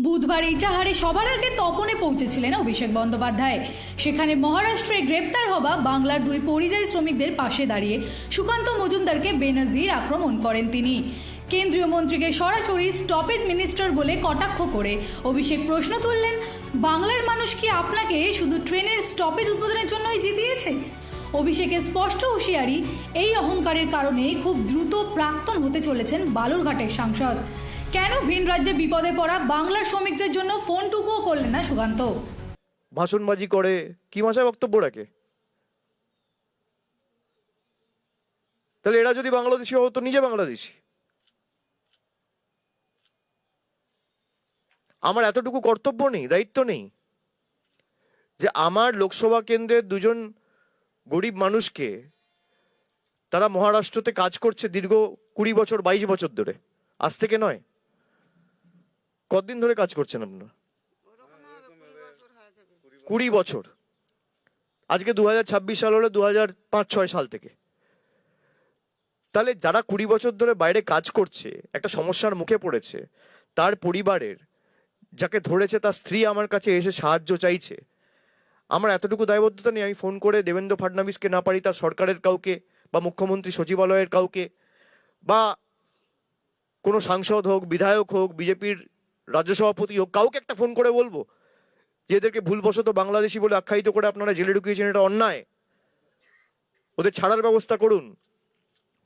বুধবার ইটাহারে সবার আগে তপনে পৌঁছেছিলেন অভিষেক বন্দ্যোপাধ্যায়। সেখানে মহারাষ্ট্রে গ্রেপ্তার হওয়া বাংলার দুই পরিযায়ী শ্রমিকদের পাশে দাঁড়িয়ে সুকান্ত মজুমদারকে বেনজির আক্রমণ করেন তিনি। কেন্দ্রীয় মন্ত্রীকে সরাসরি স্টপেজ মিনিস্টার বলে কটাক্ষ করে অভিষেক প্রশ্ন তুললেন, বাংলার মানুষ কি আপনাকে শুধু ট্রেনের স্টপেজ উদ্বোধনের জন্যই জিতিয়েছে? অভিষেকের স্পষ্ট হুঁশিয়ারি, এই অহংকারের কারণে খুব দ্রুত প্রাক্তন হতে চলেছেন বালুরঘাটের সাংসদ। কেন ভিন রাজ্যে বিপদে পড়া বাংলার শ্রমিকদের জন্য ফোনটুকুও করলেন না সুকান্ত? ভাষণবাজি করে কি ভাষায় বক্তব্য রাখে? তাহলে এরা যদি বাংলাদেশি হতো, নিজে বাংলাদেশি। আমার এতটুকু কর্তব্য নেই, দায়িত্ব নেই যে আমার লোকসভা কেন্দ্রের দুজন গরিব মানুষকে, তারা মহারাষ্ট্রতে কাজ করছে দীর্ঘ 20 বছর 22 বছর ধরে, আজ থেকে নয়। কতদিন ধরে কাজ করছেন আপনারা? 20 বছর। আজকে 2026 সাল হলে 2005-06 সাল থেকে। তাহলে যারা 20 বছর ধরে বাইরে কাজ করছে, একটা সমস্যার মুখে পড়েছে, তার পরিবারের যাকে ধরেছে তার স্ত্রী আমার কাছে এসে সাহায্য চাইছে, আমার এতটুকু দায়বদ্ধতা নেই আমি ফোন করে দেবেন্দ্র ফডনবিসকে না পারি তার সরকারের কাউকে, বা মুখ্যমন্ত্রী সচিবালয়ের কাউকে, বা কোনো সাংসদ হোক, বিধায়ক হোক, বিজেপির রাজ্য সভাপতি হোক, কাউকে একটা ফোন করে বলবো যে এদেরকে ভুলবশত বাংলাদেশি বলে আখ্যায়িত করে আপনারা জেলে ঢুকিয়েছেন, এটা অন্যায়, ওদের ছাড়ার ব্যবস্থা করুন,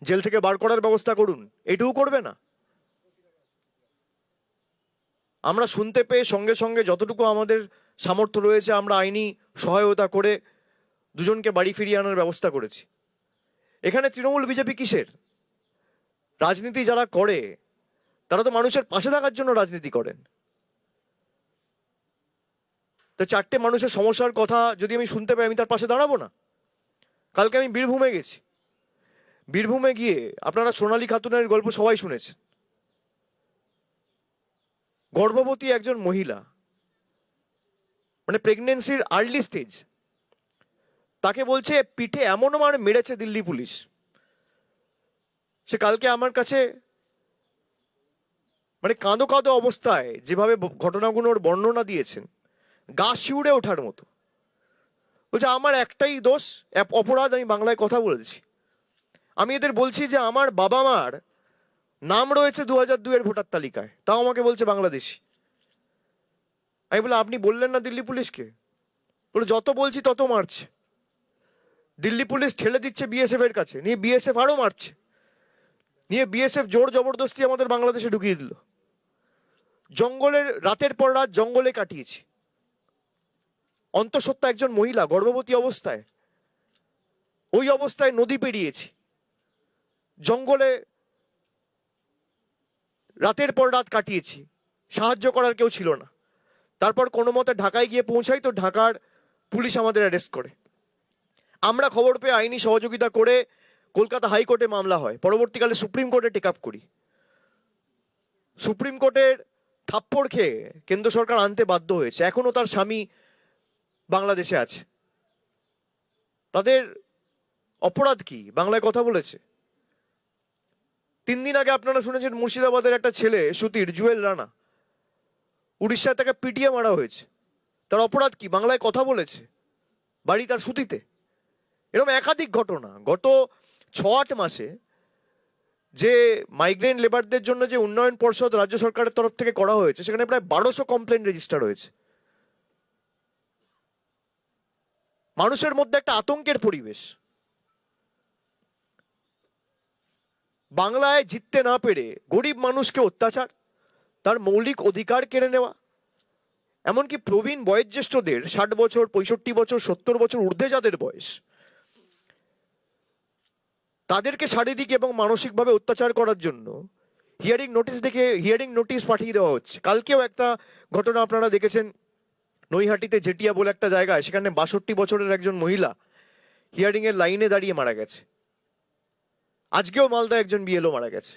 জেল থেকে বার করার ব্যবস্থা করুন? এটুকু করবে না? আমরা শুনতে পেয়ে সঙ্গে সঙ্গে যতটুকু আমাদের সামর্থ্য রয়েছে আমরা আইনি সহায়তা করে দুজনকে বাড়ি ফিরিয়ে আনার ব্যবস্থা করেছি। এখানে তৃণমূল বিজেপি কিসের? রাজনীতি যারা করে তারা তো মানুষের পাশে থাকার জন্য রাজনীতি করেন। তো 4টে মানুষের সমস্যার কথা যদি আমি শুনতে পাই, আমি তার পাশে দাঁড়াবো না? কালকে আমি বীরভূমে গেছি। বীরভূমে গিয়ে আপনারা সোনালী খাতুনের গল্প সবাই শুনেছেন। গর্ভবতী একজন মহিলা, মানে প্রেগনেন্সির আর্লি স্টেজ, তাকে বলছে পিঠে এমন মার মেরেছে দিল্লি পুলিশ। সে কালকে আমার কাছে মানে কাঁদো কাঁদো অবস্থায় যেভাবে ঘটনাগুলোর বর্ণনা দিয়েছেন, গা শিউড়ে ওঠার মতো। বলছে আমার একটাই দোষ, অপরাধ, আমি বাংলায় কথা বলেছি। আমি এদের বলছি যে আমার বাবা মার নাম রয়েছে 2002-এর ভোটার তালিকায়, তাও আমাকে বলছে বাংলাদেশি। আমি বলে আপনি বললেন না দিল্লি পুলিশকে? বলে যত বলছি তত মারছে। দিল্লি পুলিশ ঠেলে দিচ্ছে বিএসএফ এর কাছে, নিয়ে বিএসএফ আরো মারছে, নিয়ে বিএসএফ জোর জবরদস্তি আমাদের বাংলাদেশে ঢুকিয়ে দিল। জঙ্গলের রাতের পর রাত জঙ্গলে কাটিয়েছি। অন্তঃসত্ত্বা একজন মহিলা গর্ভবতী অবস্থায়, ওই অবস্থায় নদী পেরিয়েছি, জঙ্গলে রাতের পর রাত কাটিয়েছি, সাহায্য করার কেউ ছিল না। তারপর কোনো মতে ঢাকায় গিয়ে পৌঁছাই, তো ঢাকার পুলিশ আমাদের অ্যারেস্ট করে। আমরা খবর পেয়ে আইনি সহযোগিতা করে কলকাতা হাইকোর্টে মামলা হয়, পরবর্তীকালে সুপ্রিম কোর্টে টেক আপ করি। সুপ্রিম কোর্টের থাপ্পড় খেয়ে কেন্দ্র সরকার আনতে বাধ্য হয়েছে। এখনো তার স্বামী বাংলাদেশে আছে। তাদের অপরাধ কি? বাংলায় কথা বলেছে। 3 দিন আগে আপনারা শুনেছেন মুর্শিদাবাদের একটা ছেলে সুতির, জুয়েল রানা, উড়িষ্যায় তাকে পিটিয়ে মারা হয়েছে। তার অপরাধ কি? বাংলায় কথা বলেছে, বাড়ি তার সুতিতে। এরকম একাধিক ঘটনা। গত 6-8 মাসে যে মাইগ্রেন্ট লেবারদের জন্য যে উন্নয়ন পর্ষদ রাজ্য সরকারের তরফ থেকে করা হয়েছে, সেখানে প্রায় 1200 কমপ্লেন রেজিস্টার হয়েছে। মানুষের মধ্যে একটা আতঙ্কের পরিবেশ। বাংলায় জিততে না পেরে গরিব মানুষকে অত্যাচার, তার মৌলিক অধিকার কেড়ে নেওয়া, এমনকি প্রবীণ বয়োজ্যেষ্ঠদের 60 বছর, 65 বছর, 70 বছর ঊর্ধ্বে যাদের বয়স, তাদেরকে শারীরিক এবং মানসিকভাবে অত্যাচার করার জন্য হিয়ারিং নোটিশ পাঠিয়ে দেওয়া হচ্ছে। কালকেও একটা ঘটনা আপনারা দেখেছেন, নৈহাটিতে জেটিয়া বলে একটা জায়গায়, সেখানে 62 বছরের একজন মহিলা হিয়ারিং এর লাইনে দাঁড়িয়ে মারা গেছে। আজকেও মালদা একজন বিএলও মারা গেছে।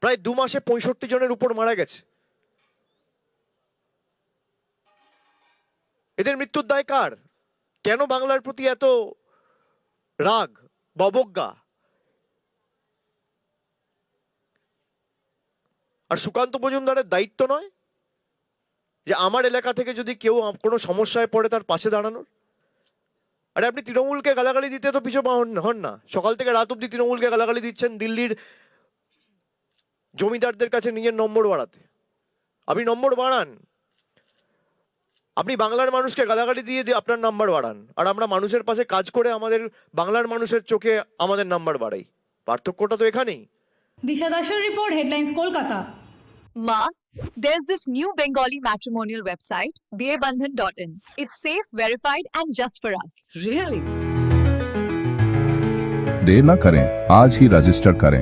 প্রায় 2 মাসে 65 জনের উপর মারা গেছে। এদের মৃত্যুর দায় কার? কেন বাংলার প্রতি এত রাগ, অবজ্ঞা? আর সুকান্ত মজুমদারের দায়িত্ব নয়? যে আমার এলাকা থেকে যদি কেউ কোনো সমস্যায় পড়ে তার পাশে দাঁড়ানোর? আরে আপনি তৃণমূলকে গালাগালি দিতে তো পিছু হন না। সকাল থেকে রাত অব্দি তৃণমূলকে গালাগালি দিচ্ছেন দিল্লির জমিদারদের কাছে নিজের নম্বর বাড়াতে। আপনি নম্বর বাড়ান, আপনি বাংলার মানুষকে গালাগালি দিয়ে দিয়ে আপনার নাম্বার বাড়ান, আর আমরা মানুষের পাশে কাজ করে আমাদের বাংলার মানুষের চোখে আমাদের নাম্বার বাড়াই। পার্থক্যটা তো এখানেই। দিশা দাসের report, headlines Kolkata. Ma, there's this new Bengali matrimonial website, BABandhan.in. It's safe, verified, and just for us. Really? देर न करें, आज ही रजिस्टर करें।